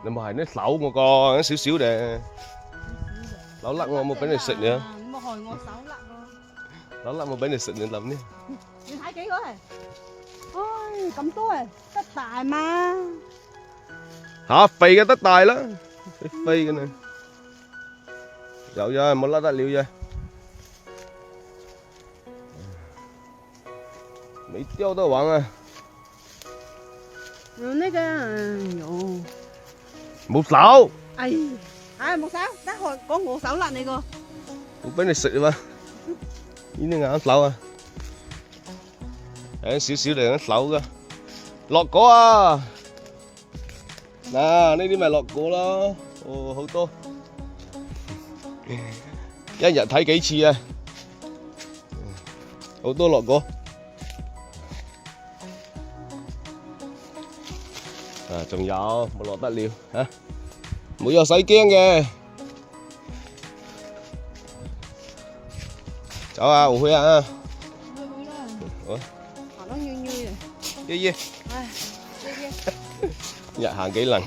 你咪係啲手我個，少少嘅，手甩我冇俾你食你啊！唔好害我手甩喎。手甩我俾你食你諗呢？你睇幾個係？唉，咁多啊，得大嘛？嚇肥嘅得大啦，飛嘅呢？有啫，冇甩得了啫。沒釣到網啊！有那個，哎呦，冇手，哎，唉冇手，得害講我手甩你個。冇俾你食啊嘛！呢啲眼手啊，誒少少嚟嘅手噶，落果啊！嗱，呢啲咪落果咯，哦好多，一日睇幾次啊！好多落果。啊，仲有冇落得了嚇？冇有使驚嘅。走啊，回去啊！好，行得遠遠嘅。爺爺，唉，日行幾能？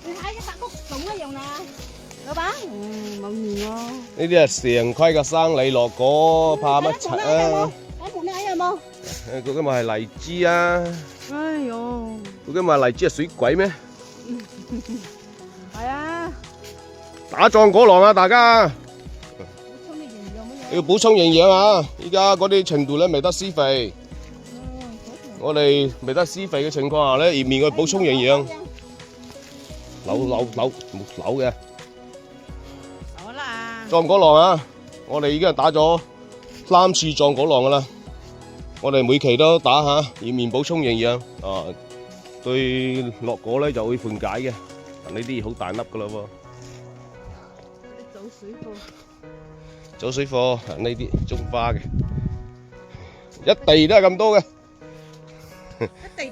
你睇一百谷仲一樣啦，老闆。冇面喎。呢啲係常規嘅生理落果，怕乜柒啊？睇門咧有冇？嗰啲咪係荔枝啊！哎呦，嗰啲咪荔枝係水鬼咩？係啊。打壯果囊啊，大家！補充啲營養乜嘢？要補充營養啊！依家嗰啲程度咧未得施肥，我哋未得施肥嘅情況下咧，要面去補充營養。扭冇扭嘅。好啦。壯果囊啊！我哋已經係打咗3次壯果囊噶啦。我哋每期都打下，以面補充營養啊，對落果咧就會緩解嘅。呢啲好大粒噶啦喎。早水貨。走水貨，呢啲種花嘅，一地都係咁多嘅。一地。